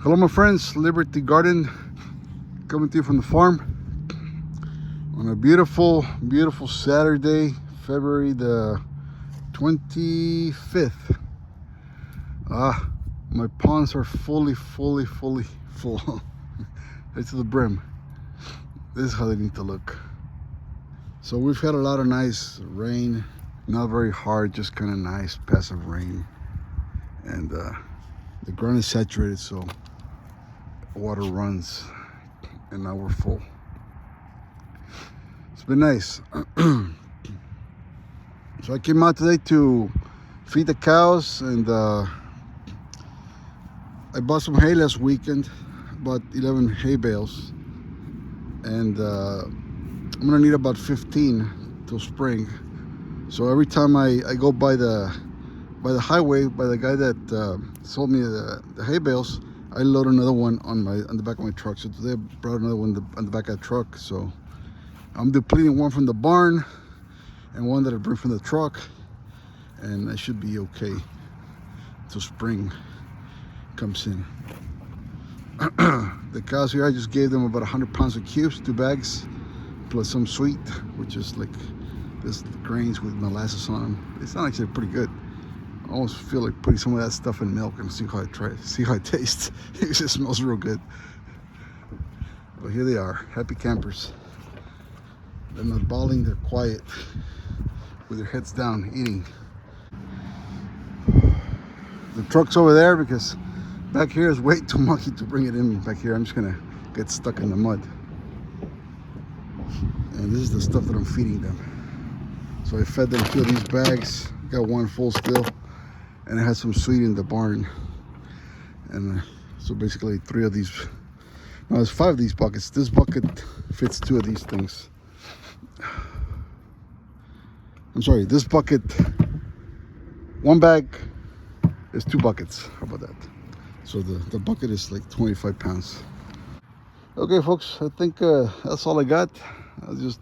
Hello my friends, Liberty Garden coming to you from the farm on a beautiful Saturday, February the 25th. My ponds are fully full. It's to the brim. This is how they need to look. So we've had a lot of nice rain, not very hard, just kind of nice passive rain, and the ground is saturated, so water runs, and now we're full. It's been nice. So I came out today to feed the cows, and I bought some hay last weekend, about 11 hay bales, and I'm gonna need about 15 till spring. So every time I go by the highway, by the guy that sold me the hay bales, I load another one on the back of my truck. So today I brought another one on the back of the truck. So I'm depleting one from the barn and one that I bring from the truck, and I should be okay till spring comes in. The cows here, I just gave them about 100 pounds of cubes, 2 bags, plus some sweet, which is like this grains with molasses on them. It's not actually pretty good. I almost feel like putting some of that stuff in milk and see how it tastes. It just smells real good. But here they are, happy campers. They're not bawling, they're quiet, with their heads down, eating. The truck's over there because back here is way too mucky to bring it in back here. I'm just gonna get stuck in the mud. And this is the stuff that I'm feeding them. So I fed them 2 of these bags, got one full still, and I had some sweet in the barn. And so basically 3 of these, no, there's 5 of these buckets. This bucket fits 2 of these things. I'm sorry, this bucket, 1 bag is 2 buckets. How about that? So the bucket is like 25 pounds. Okay folks, I think that's all I got. I was just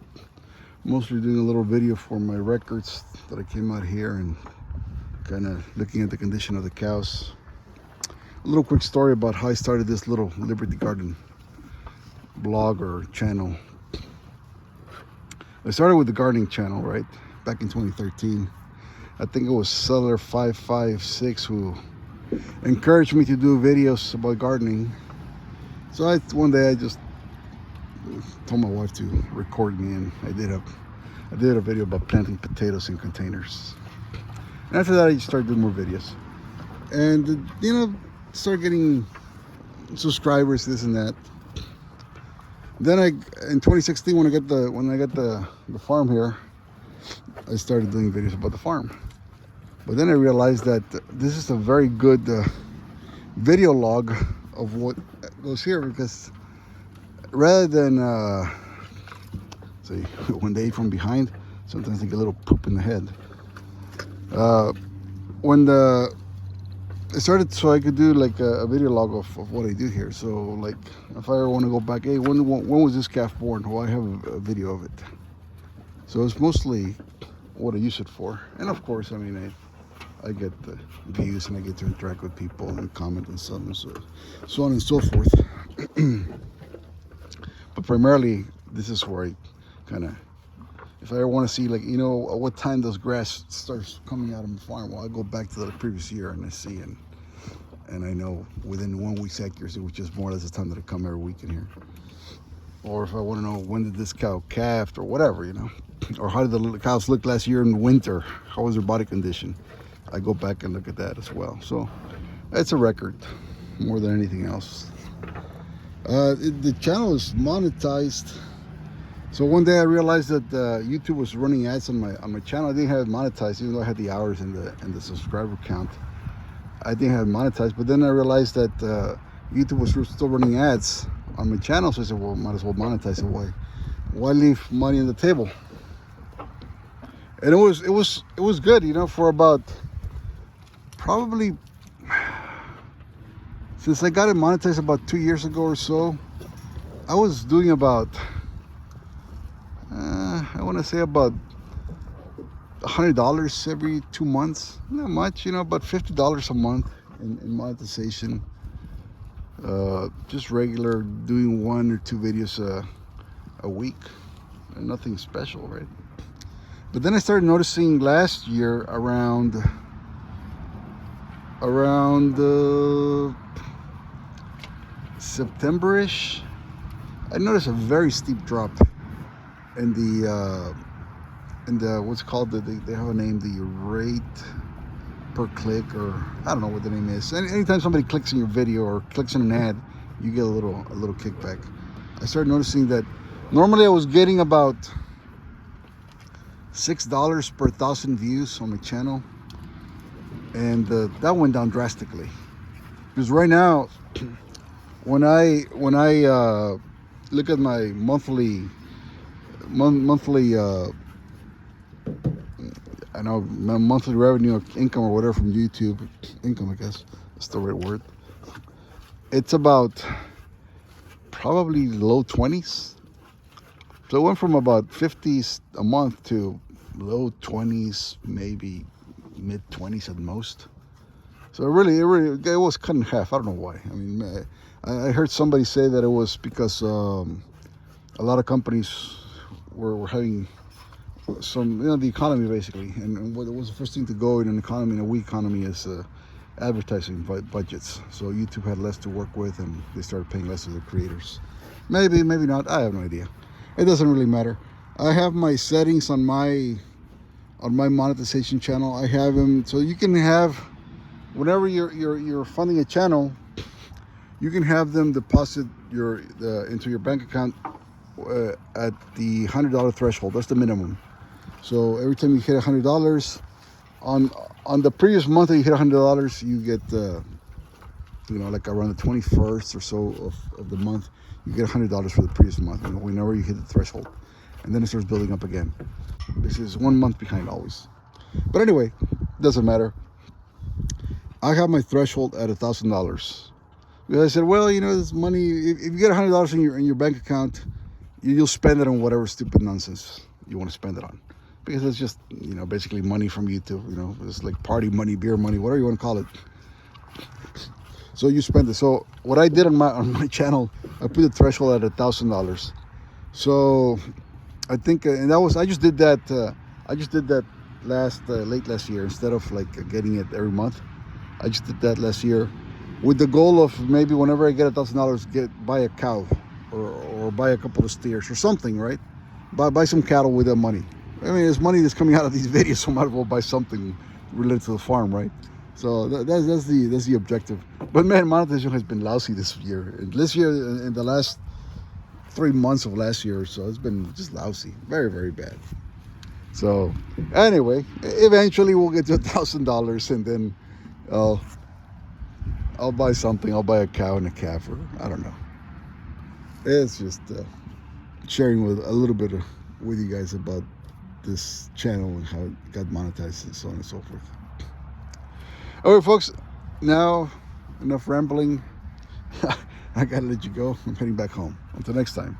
mostly doing a little video for my records that I came out here and kind of looking at the condition of the cows. A little quick story about how I started this little Liberty Garden blog or channel. I started with the gardening channel, right, back in 2013. I think it was Seller 556 who encouraged me to do videos about gardening. So one day I just told my wife to record me, and I did a video about planting potatoes in containers. And after that I started doing more videos, and started getting subscribers, this and that. Then in 2016, when I got the farm here, I started doing videos about the farm. But then I realized that this is a very good video log of what goes here, because rather than say when they eat from behind, sometimes they get a little poop in the head. When I started, so I could do like a video log of what I do here. So like if I ever want to go back, hey, when was this calf born? Well, I have a video of it. So it's mostly what I use it for. And of course, I mean, I get the views, and I get to interact with people and comment and so on and so forth. But primarily, this is where I kind of, if I ever want to see, like, what time does grass starts coming out of my farm, well, I go back to the previous year and I see, and I know within 1 week's accuracy, which is more or less the time that I come every week in here. Or if I want to know when did this cow calved or whatever, or how did the cows look last year in winter, how was their body condition, I go back and look at that as well. So it's a record more than anything else. The channel is monetized. So one day I realized that YouTube was running ads on my channel. I didn't have it monetized, even though I had the hours and the subscriber count. I didn't have it monetized, but then I realized that YouTube was still running ads on my channel. So I said, well, might as well monetize it. Why leave money on the table? And it was good, for about probably, since I got it monetized about 2 years ago or so, I was doing about I want to say about $100 every 2 months. Not much, about $50 a month in monetization. Just regular, doing 1 or 2 videos a week, and nothing special, right? But then I started noticing last year around September-ish, I noticed a very steep drop in the what's called they have a name, the rate per click, or I don't know what the name is. Anytime somebody clicks on your video or clicks on an ad, you get a little kickback. I started noticing that normally I was getting about $6 per 1,000 views on my channel, and that went down drastically. Because right now, when I look at my monthly I know my monthly revenue or income or whatever from YouTube, income, I guess that's the right word. It's about probably low 20s. So it went from about 50s a month to low 20s, maybe mid 20s at most. So it was cut in half. I don't know why. I mean, I heard somebody say that it was because a lot of companies were having some, the economy basically, and what was the first thing to go in an economy, in a weak economy, is advertising budgets. So YouTube had less to work with, and they started paying less to their creators. Maybe not. I have no idea. It doesn't really matter. I have my settings on my monetization channel. I have them so you can have, whenever you're funding a channel, you can have them deposit into your bank account at the $100 threshold. That's the minimum. So every time you hit $100 on the previous month that you hit $100, you get like around the 21st or so of the month, you get $100 for the previous month. Whenever you hit the threshold, and then it starts building up again. This is 1 month behind always. But anyway, doesn't matter. I have my threshold at $1,000. Because I said, well, this money, if you get $100 in your bank account, you'll spend it on whatever stupid nonsense you want to spend it on. Because it's just, basically money from YouTube. It's like party money, beer money, whatever you want to call it. So you spend it. So what I did on my channel, I put the threshold at $1,000. So I think, and I just did that late last year, instead of like getting it every month. I just did that last year with the goal of maybe whenever I get $1,000, buy a cow or buy a couple of steers or something, right? Buy some cattle with that money. I mean, it's money that's coming out of these videos, so I might as well buy something related to the farm, right? So that's the objective. But man, monetization has been lousy this year. This year, in the last 3 months of last year or so, it's been just lousy, very, very bad. So anyway, eventually we'll get to $1,000, and then I'll buy something. I'll buy a cow and a calf, or I don't know. It's just sharing with a little bit with you guys about this channel and how it got monetized and so on and so forth. All right, folks. Now enough rambling. I gotta let you go. I'm heading back home. Until next time.